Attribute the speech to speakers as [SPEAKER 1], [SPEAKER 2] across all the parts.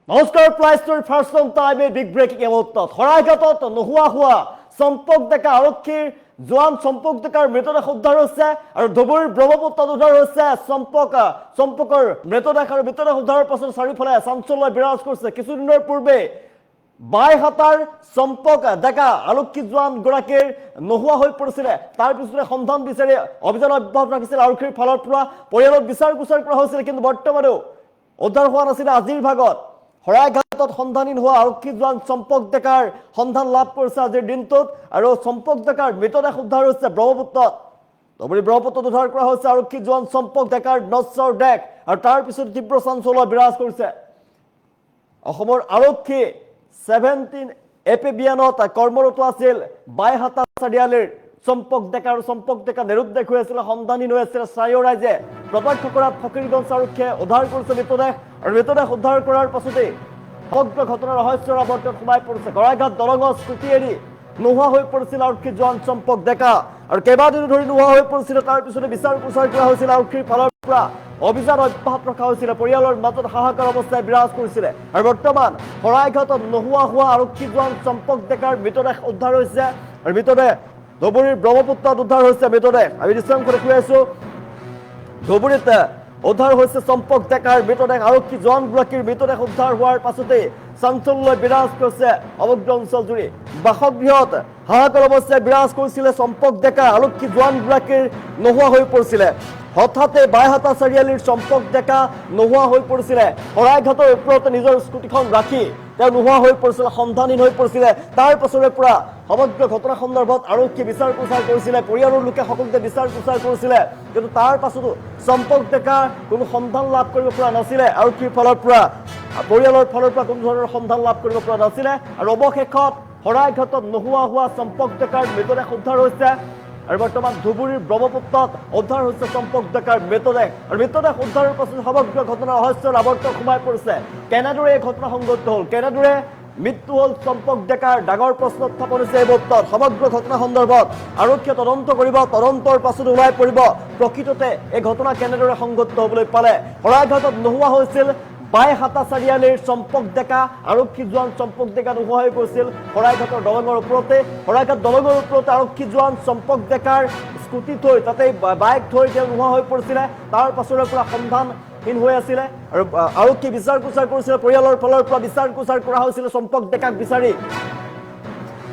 [SPEAKER 1] নমস্কাৰ ply story first লং টাইমে big breaking মুহূৰ্তত শৰাইঘাটত নোহোৱা হোৱা চম্পক ডেকা আৰক্ষীৰ জোৱান চম্পক ডেকাৰ মৃতদেহ উদ্ধাৰ হৈছে আৰু ধুবুৰীৰ ব্ৰহ্মপুত্ৰত উদ্ধাৰ হৈছে চম্পকৰ মৃতদেহ আৰু মৃতদেহ উদ্ধাৰৰ পাছত চাৰিওফালে চাঞ্চল্য বিৰাজ কৰিছে। কিছুদিনৰ পূৰ্বে বাইহাটাৰ চম্পক ডেকা আৰক্ষী জোৱান গৰাকীৰ নোহোৱা হৈ পৰিছিলে। তাৰ পিছতে সন্ধান বিচাৰি অভিযান অব্যাহত ৰাখিছিল আৰক্ষীৰ ফালৰ পৰা। পৰিয়ালক বিচাৰ কুচাৰ কৰা হৈছিল, কিন্তু বৰ্তমানেও উদ্ধাৰ হোৱা নাছিলে। আজিৰ ভাগত শৰাইঘাটত সন্ধানহীন হোৱা আৰক্ষী জোৱান চম্পক ডেকাৰ সন্ধান লাভ কৰিছে আজিৰ দিনটোত আৰু চম্পক ডেকাৰ মৃতদেহ উদ্ধাৰ হৈছে ব্ৰহ্মপুত্ৰত। ধুবুৰী ব্ৰহ্মপুত্ৰত উদ্ধাৰ কৰা হৈছে আৰক্ষী জোৱান চম্পক ডেকাৰ নশ্বৰ দেহ আৰু তাৰ পিছত তীব্ৰ চাঞ্চল্য বিৰাজ কৰিছে। অসমৰ আৰক্ষী 17 এপিবিএনত কৰ্মৰত আছিল বাইহাটা চাৰিআলিৰ চম্পক ডেকা নিৰুদ্দেশ হৈ আছিল, সন্ধানহীন হৈ আছিল। স্থানীয় ৰাইজে প্ৰত্যক্ষ কৰাত ফকীৰগঞ্জ আৰক্ষীয়ে উদ্ধাৰ কৰিছে মৃতদেহ আৰু মৃতদেহ উদ্ধাৰ কৰাৰ পাছতেই সমগ্ৰ ঘটনাৰ ৰহস্যৰ আৱৰ্তত সোমাই পৰিছে। গৰাইঘাট দলঙৰ স্কুটি এৰি নোহোৱা হৈ পৰিছিল আৰক্ষী জোৱান চম্পক ডেকা আৰু কেইবাদিনো ধৰি নোহোৱা হৈ পৰিছিল। তাৰ পিছতে বিচাৰ কুচাৰ কৰা হৈছিল আৰক্ষীৰ ফালৰ পৰা, অভিযান অব্যাহত ৰখা হৈছিলে। পৰিয়ালৰ মাজত হাহাকাৰ অৱস্থাই বিৰাজ কৰিছিলে আৰু বৰ্তমান শৰাইঘাটত নোহোৱা হোৱা আৰক্ষী জোৱান চম্পক ডেকাৰ মৃতদেহ উদ্ধাৰ হৈছে আৰু মৃতদেহ ধুবুৰীৰ ব্ৰহ্মপুত্ৰত উদ্ধাৰ হৈছে মৃতদেহ। আমি দৃশ্যাংশ দেখুৱাই আছো, ধুবুৰীত উদ্ধাৰ হৈছে চম্পক ডেকাৰ মৃতদেহ। আৰক্ষী জোৱানগৰাকীৰ মৃতদেহ উদ্ধাৰ হোৱাৰ পাছতেই চাঞ্চল্য বিৰাজ কৰিছে সমগ্ৰ অঞ্চল জুৰি। বাসগৃহত হাহাকাৰ অৱস্থাই বিৰাজ কৰিছিলে। চম্পক ডেকা আৰক্ষী জোৱানগৰাকীৰ নোহোৱা হৈ পৰিছিলে। হঠাতে বাইহাটা চাৰিআলিৰ চম্পক ডেকা নোহোৱা হৈ পৰিছিলে। শৰাইঘাটৰ ওপৰতে নিজৰ স্কুটিখন ৰাখি তেওঁ নোহোৱা হৈ পৰিছিলে, সন্ধানহীন হৈ পৰিছিলে। তাৰ পাছৰে পৰা সমগ্ৰ ঘটনা সন্দৰ্ভত আৰক্ষীয়ে বিচাৰ কুচাৰ কৰিছিলে, পৰিয়ালৰ লোকে সকলোতে বিচাৰ কুচাৰ কৰিছিলে, কিন্তু তাৰ পাছতো চম্পক ডেকাৰ কোনো সন্ধান লাভ কৰিব পৰা নাছিলে। আৰক্ষীৰ ফালৰ পৰা, পৰিয়ালৰ ফালৰ পৰা কোনো ধৰণৰ সন্ধান লাভ কৰিব পৰা নাছিলে আৰু অৱশেষত শৰাইঘাটত নোহোৱা হোৱা চম্পক ডেকাৰ মৃতদেহ উদ্ধাৰ হৈছে আৰু বৰ্তমান ধুবুৰীৰ ব্ৰহ্মপুত্ৰত উদ্ধাৰ হৈছে চম্পক ডেকাৰ মৃতদেহ আৰু মৃতদেহ উদ্ধাৰৰ পাছত সমগ্ৰ ঘটনাৰ ৰহস্যৰ আৱৰ্তত সোমাই পৰিছে। কেনেদৰে এই ঘটনা সংঘটিত হ'ল, কেনেদৰে মৃত্যু হ'ল চম্পক ডেকাৰ, ডাঙৰ প্ৰশ্ন উত্থাপন হৈছে এই মুহূৰ্তত। সমগ্ৰ ঘটনা সন্দৰ্ভত আৰক্ষীয়ে তদন্ত কৰিব, তদন্তৰ পাছত ওলাই পৰিব প্ৰকৃততে এই ঘটনা কেনেদৰে সংঘটিত হ'বলৈ পালে। শৰাইঘাটত নোহোৱা হৈছিল বাইহাটা চাৰিআলিৰ চম্পক ডেকা, আৰক্ষী জোৱান চম্পক ডেকা নোহোৱা হৈ পৰিছিল শৰাইঘাটৰ দলঙৰ ওপৰতে। শৰাইঘাট দলঙৰ ওপৰতে আৰক্ষী জোৱান চম্পক ডেকাৰ স্কুটি থৈ, তাতে বাইক থৈ তেওঁ নোহোৱা হৈ পৰিছিলে। তাৰ পাছৰে পৰা সন্ধানহীন হৈ আছিলে আৰু আৰক্ষী বিচাৰ কুচাৰ কৰিছিলে। পৰিয়ালৰ ফালৰ পৰা বিচাৰ কুচাৰ কৰা হৈছিলে চম্পক ডেকাক বিচাৰি,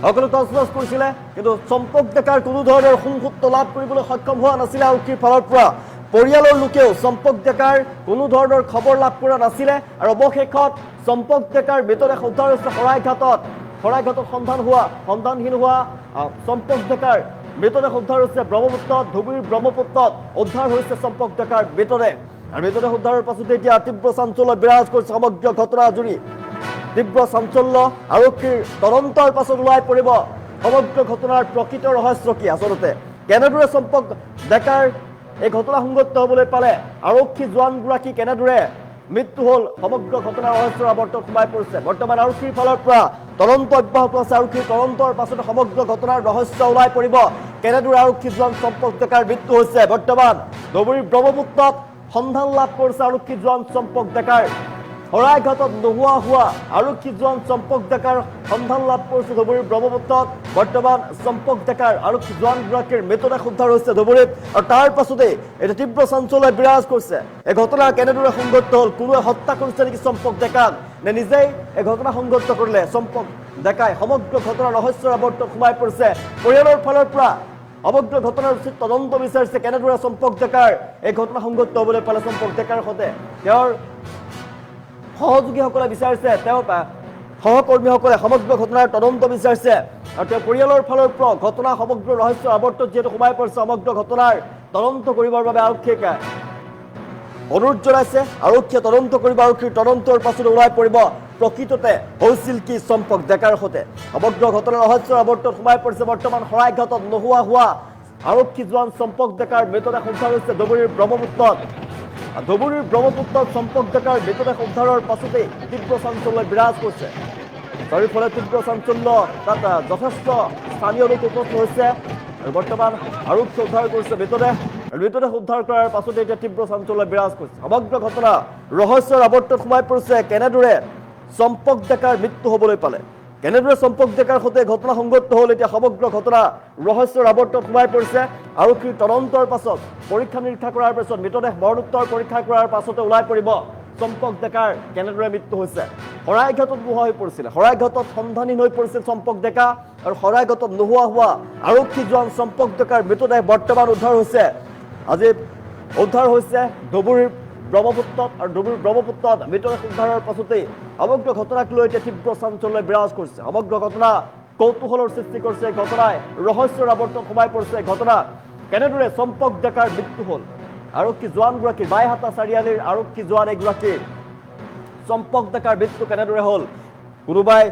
[SPEAKER 1] সকলো তছনছ কৰিছিলে, কিন্তু চম্পক ডেকাৰ কোনো ধৰণৰ সংসূত্ৰ লাভ কৰিবলৈ সক্ষম হোৱা নাছিলে আৰক্ষীৰ ফালৰ পৰা। পৰিয়ালৰ লোকেও চম্পক ডেকাৰ কোনো ধৰণৰ খবৰ লাভ কৰা নাছিলে আৰু অৱশেষত চম্পক ডেকাৰ মৃতদেহ উদ্ধাৰ হৈছে শৰাইঘাটত সন্ধানহীন হোৱা চম্পক ডেকাৰ মৃতদেহ উদ্ধাৰ হৈছে ব্ৰহ্মপুত্ৰত। ধুবুৰীৰ ব্ৰহ্মপুত্ৰত উদ্ধাৰ হৈছে চম্পক ডেকাৰ মৃতদেহ আৰু মৃতদেহ উদ্ধাৰৰ পাছতে এতিয়া তীব্ৰ চাঞ্চল্য বিৰাজ কৰিছে সমগ্ৰ ঘটনা জুৰি। তীব্ৰ চাঞ্চল্য, আৰক্ষীৰ তদন্তৰ পাছত ওলাই পৰিব সমগ্ৰ ঘটনাৰ প্ৰকৃত ৰহস্য কি, আচলতে কেনেদৰে চম্পক ডেকাৰ এই ঘটনা সংঘটিত হ'বলৈ পালে, আৰক্ষী জোৱানগৰাকী কেনেদৰে মৃত্যু হ'ল, সমগ্ৰ ঘটনাৰ ৰহস্যৰ আৱৰ্তত সোমাই পৰিছে। বৰ্তমান আৰক্ষীৰ ফালৰ পৰা তদন্ত অব্যাহত আছে। আৰক্ষীৰ তদন্তৰ পাছতে সমগ্ৰ ঘটনাৰ ৰহস্য ওলাই পৰিব, কেনেদৰে আৰক্ষী জোৱান চম্পক ডেকাৰ মৃত্যু হৈছে। বৰ্তমান ধুবুৰীৰ ব্ৰহ্মপুত্ৰত সন্ধান লাভ কৰিছে আৰক্ষী জোৱান চম্পক ডেকাৰ। শৰাইঘাটত নোহোৱা হোৱা আৰক্ষী জোৱান চম্পক ডেকাৰ সন্ধান লাভ কৰিছে ধুবুৰীৰ ব্ৰহ্মপুত্ৰত। বৰ্তমান চম্পক ডেকাৰ আৰক্ষী জোৱানগৰাকীৰ মৃতদেহ উদ্ধাৰ হৈছে ধুবুৰীত আৰু তাৰ পাছতেই এটা তীব্ৰ চাঞ্চল্য বিৰাজ কৰিছে। এই ঘটনা কেনেদৰে সংঘটিত হ'ল, কোনোৱে হত্যা কৰিছে নেকি চম্পক ডেকাক, নে নিজেই এই ঘটনা সংঘটিত কৰিলে চম্পক ডেকাই, সমগ্ৰ ঘটনাৰ ৰহস্যৰ আৱৰ্তত সোমাই পৰিছে। পৰিয়ালৰ ফালৰ পৰা সমগ্ৰ ঘটনাৰ উচিত তদন্ত বিচাৰিছে, কেনেদৰে চম্পক ডেকাৰ এই ঘটনা সংঘটিত হ'বলৈ পালে। চম্পক ডেকাৰ সৈতে তেওঁৰ সহযোগীসকলে বিচাৰিছে, তেওঁৰ সহকৰ্মীসকলে সমগ্ৰ ঘটনাৰ তদন্ত বিচাৰিছে আৰু তেওঁ পৰিয়ালৰ ফালৰ পৰা ঘটনা সমগ্ৰ ৰহস্যৰ আৱৰ্তত যিহেতু সোমাই পৰিছে, সমগ্ৰ ঘটনাৰ তদন্ত কৰিবৰ বাবে আৰক্ষীক অনুৰোধ জনাইছে। আৰক্ষীয়ে তদন্ত কৰিব, আৰক্ষীৰ তদন্তৰ পাছত ওলাই পৰিব প্ৰকৃততে হৈছিল কি চম্পক ডেকাৰ সৈতে। সমগ্ৰ ঘটনাৰ ৰহস্যৰ আৱৰ্তত সোমাই পৰিছে। বৰ্তমান শৰাইঘাটত নোহোৱা হোৱা আৰক্ষী জোৱান চম্পক ডেকাৰ মৃতদেহ উদ্ধাৰ হৈছে ধুবুৰীৰ ব্ৰহ্মপুত্ৰত। ধুবুৰীৰ ব্ৰহ্মপুত্ৰত চম্পক ডেকাৰ মৃতদেহ উদ্ধাৰৰ পাছতেই তীব্ৰ চাঞ্চল্য বিৰাজ কৰিছে। চাৰিওফালে তীব্ৰ চাঞ্চল্য, তাত যথেষ্ট স্থানীয় লোক উপস্থিত হৈছে আৰু বৰ্তমান আৰক্ষীয়ে উদ্ধাৰ কৰিছে মৃতদেহ উদ্ধাৰ কৰাৰ পাছতে এতিয়া তীব্ৰ চাঞ্চল্য বিৰাজ কৰিছে। সমগ্ৰ ঘটনা ৰহস্যৰ আৱৰ্তত সোমাই পৰিছে, কেনেদৰে চম্পক ডেকাৰ মৃত্যু হ'বলৈ পালে কেনেদৰে চম্পক ডেকাৰ সৈতে ঘটনা সংঘটিত হ'ল এতিয়া সমগ্ৰ ঘটনা ৰহস্যৰ আৱৰ্তত সোমাই পৰিছে আৰক্ষীৰ তদন্তৰ পাছত পৰীক্ষা নিৰীক্ষা কৰাৰ পাছত মৃতদেহ মৰণোত্তৰ পৰীক্ষা কৰাৰ পাছতে ওলাই পৰিব চম্পক ডেকাৰ কেনেদৰে মৃত্যু হৈছে শৰাইঘাটত নোহোৱা হৈ পৰিছিলে শৰাইঘাটত সন্ধানহীন হৈ পৰিছিল চম্পক ডেকা আৰু শৰাইঘাটত নোহোৱা হোৱা আৰক্ষী জোৱান চম্পক ডেকাৰ মৃতদেহ বৰ্তমান উদ্ধাৰ হৈছে আজি উদ্ধাৰ হৈছে ধুবুৰীৰ ব্ৰহ্মপুত্ৰত আৰু ধুবুৰীৰ ব্ৰহ্মপুত্ৰত মৃতদেহ উদ্ধাৰৰ পাছতেই সমগ্ৰ ঘটনাক লৈ এতিয়া তীব্ৰ চাঞ্চল্য বিৰাজ কৰিছে সমগ্ৰ ঘটনা কৌতূহলৰ সৃষ্টি কৰিছে ঘটনাই ৰহস্যৰ আৱৰ্তত সোমাই পৰিছে ঘটনা কেনেদৰে চম্পক ডেকাৰ মৃত্যু হ'ল আৰক্ষী জোৱানগৰাকী বাইহাটা চাৰিআলিৰ আৰক্ষী জোৱান এগৰাকী চম্পক ডেকাৰ মৃত্যু কেনেদৰে হ'ল কোনোবাই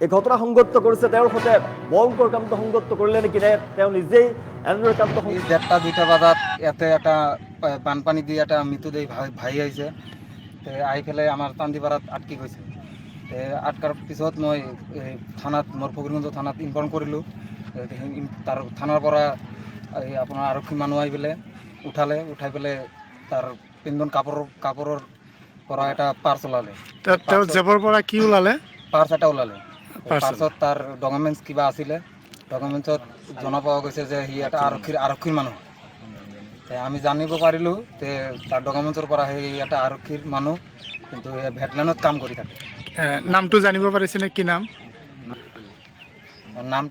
[SPEAKER 1] এই ঘটনা সংঘটিত কৰিছে তেওঁৰ সৈতে ভয়ংকৰ কামটো সংঘটিত কৰিলে নেকি নে তেওঁ নিজেই এনেদৰে কামটো
[SPEAKER 2] 1:30-2টা বজাত ইয়াতে এটা বানপানী দি এটা মৃতদেহ ভাহি আহিছে আহি পেলাই আমাৰ চান্দিপাৰাত আটকি গৈছে আটকাৰ পিছত মই থানাত মোৰ ফকিৰগঞ্জ থানাত ইনফৰ্ম কৰিলোঁ তাৰ থানাৰ পৰা আপোনাৰ আৰক্ষী মানুহ আহি পেলাই উঠাই পেলাই তাৰ পিন্ধন কাপোৰৰ পৰা এটা পাৰ্চ ওলালে
[SPEAKER 3] তেওঁ জেবৰ পৰা কি ওলালে
[SPEAKER 2] পাৰ্চ এটা ওলালে পাৰ্চত তাৰ ডকুমেণ্টছ কিবা আছিলে ডকুমেণ্টছত জনা পোৱা গৈছে যে সি এটা আৰক্ষীৰ মানুহ আমি জানিব পাৰিলোঁ যে তাৰ ডকুমেণ্টছৰ পৰা সেই এটা আৰক্ষীৰ মানুহ কিন্তু ভেটলেণ্ডত কাম কৰি থাকে
[SPEAKER 3] নামটো জানিব পাৰিছেনে কি নাম
[SPEAKER 2] নাম